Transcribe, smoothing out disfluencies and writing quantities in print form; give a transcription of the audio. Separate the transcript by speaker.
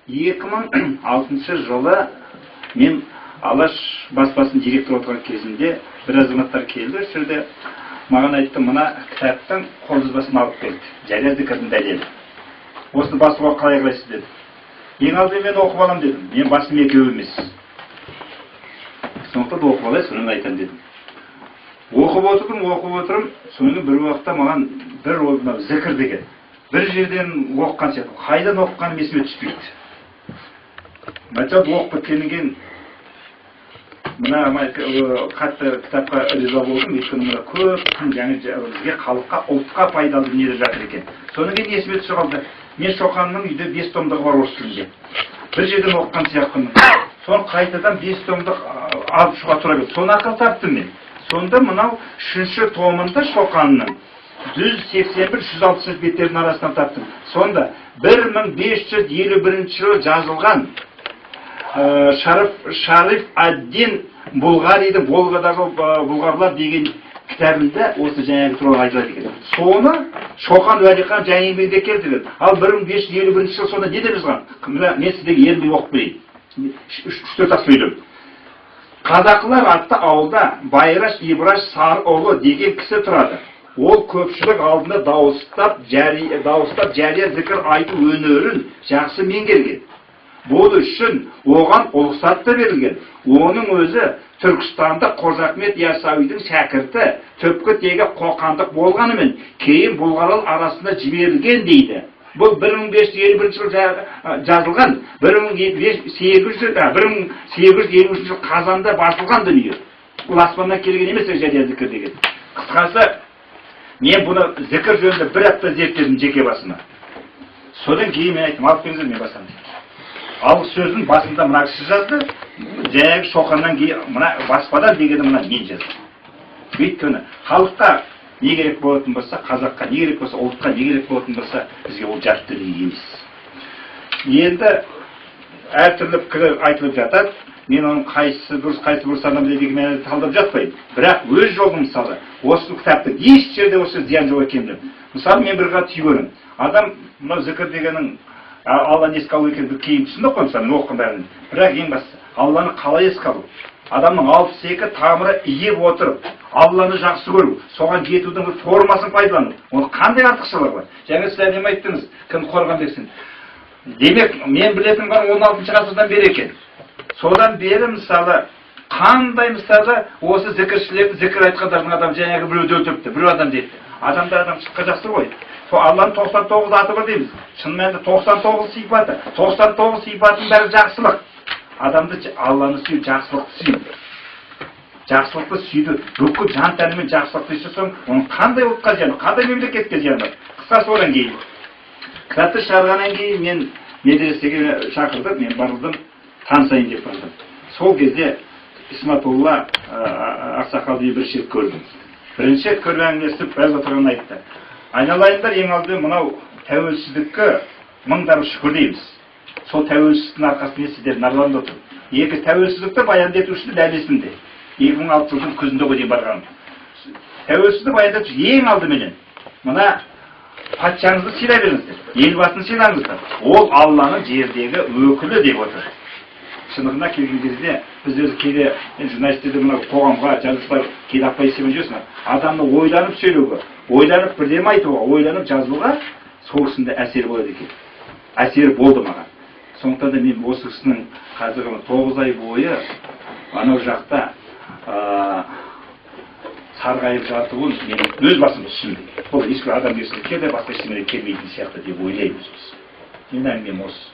Speaker 1: 2006 жылы мен Алаш баспасының директор отырған кезінде бір азаматтар келді, осы жерде маған айтты, мына кітаптың қолжазбасын алып келді, жария зікірдің дәлелі. Осыны басуға қалай қарайсыз деді. Ең алдымен мен оқып алам дедім. Мен басым екеу емес. Сондықтан оқып алай, соны айтам дедім. Оқып отырым, соны бір уақытта маған бір орында зікір деген. Бір жерден оққан сияқты, қайдан оққаным есіме түспейді. Мәтсап оқып біткеннен кейін мына қатты кітапқа риза болдым, өйткені мына көп жаңа бізге халыққа, ұлтқа пайдалы дүниелер жатыр екен. Содан кейін есіме түсіп қалды. Мен Шоқанның үйде 5 томдығы бар орыс тілінде. Бір жерден оқыған сияқтымын. Соны қайтадан 5 томдық алып шығуға тура келді. Соны ақыл таптым мен. Сонда мынау 3-ші томында Шоқанның 181-160 беттердің арасынан таптым. Сонда 1551 жылы жазылған Шариф ад-Дин Бұлғаридің Волгадағы бұлғарлар деген кітабында осы жаңағы туралы айтылады екен. Соны Шоқан Уәлихан жаңа еңбегінде келтірген. Ал 1551 жыл сонда не деп жазған? Мен сіздегі ермей оқып берейін. 3-4 сөйлем. Қазақылар атты ауылда Байраш Ибраш Сарыұлы деген кісі тұрады. Ол көпшілік алдында дауыстап жария зікір айту өнерін жақсы меңгерген. Бұл үшін оған ұлықсат та берілген. Оның өзі Түркістанда Қожа Ахмет Яссауидің шәкірті түпкі тегі қоқандық болғанымен кейін Бұлғарал арасында жіберілген дейді. Бұл 1551 жыл жазылған, 1853 жыл қазанда басылған дүние. Бұл аспаннан келген емес жария зікір деген. Қысқасы, мен бұны зікір жөнінде бір апта зерттедім жеке басыма. Содан кейін мен айттым, алып келіңіздер, мен басам дейді. Ал сөзін басында мына кісі жазды, жаңағы Шоқаннан кейін мына баспадан дегенді мына мен жаздым. Өйткені халыққа не керек болатын болса, қазаққа не керек болса, ұлтқа не керек болатын болса, бізге ол жат дүние емес. Енді әртүрлі пікір айтылып жатады. Мен оның қайсысы дұрыс, қайсысы бұрыс адам деген мен талдап жатпаймын. Бірақ өз жолым мысалы, осы кітапты еш жерде осы зиян жоқ екенін. Мысалы мен бір ғат түйгенім. Адам мына зікір дегеннің Алланы еске алу екенін кейін түсінді қой, мысалы мен оқыған бәрін. Бірақ ең бастысы, Алланы қалай еске алу? Адамның 62 тамыры иіп отырып, Алланы жақсы көру, соған жетудің бір формасын пайдалану. Оның қандай артықшылығы бар? Жаңа сіз әдемі айттыңыз, кім қорған десін. Демек, мен білетін бар 16 ғасырдан бері екен. Содан бері мысалы, қандай мысалы осы зікіршілерді зікір айтқандардың адам жаңағы біреуді өлтіріпті, біреу адам дейді. Адам шыққа жақсы ғой. Алланың 99 аты бар дейміз. Шын мәнінде 99 сипаты. 99 сипатының бәрі жақсылық. Адамды Алланы сүю, жақсылықты сүю. Жақсылықты сүюді бүкіл жан тәнімен жақсылықты жасасаң, оның қандай ұлтқа зияны, қандай мемлекетке зияны. Қысқасы одан кейін. Кітапты шығарғаннан кейін мен медресеге шақырдым, мен барылдым, танысайын деп бардым. Сол кезде Исматулла ақсақалды бір шет көрдім. Бірінші рет көріп әңгімелесіп, біраз отырғанын айтты. Айналайындар, ең алдымен мынау тәуелсіздікке мыңдар шүкір дейміз. Сол тәуелсіздіктің арқасында сіздер нарланып отыр. Екі тәуелсіздікті баянды етуші дәлесінде. 2006 жылдың күзінде дейін барған. Тәуелсіздікті баянды етуші ең алдыменен мына патшаңызды сыйлай беріңіздер, елбасын сыйлаңыздар. Ол Алланың жердегі өкілі деп отыр. Шындығына келген кезде біз өзі кейде журналистерді мына қоғамға жазушылар кейде апай есебін жүрсің, адамны ойланып сөйлеуге, ойланып бірдеме айтуға, ойланып жазуға сол кісінде әсер болады екен. Әсер болды маған. Сондықтан да мен осы кісінің қазіргі 9 ай бойы анау жақта сарғайып жатуын мен өз басым түсіндім. Бұл ешбір адам ерсіздікке де басқа ештеңеге келмейтін сияқты деп ойлаймыз. Мен әңгімем осы.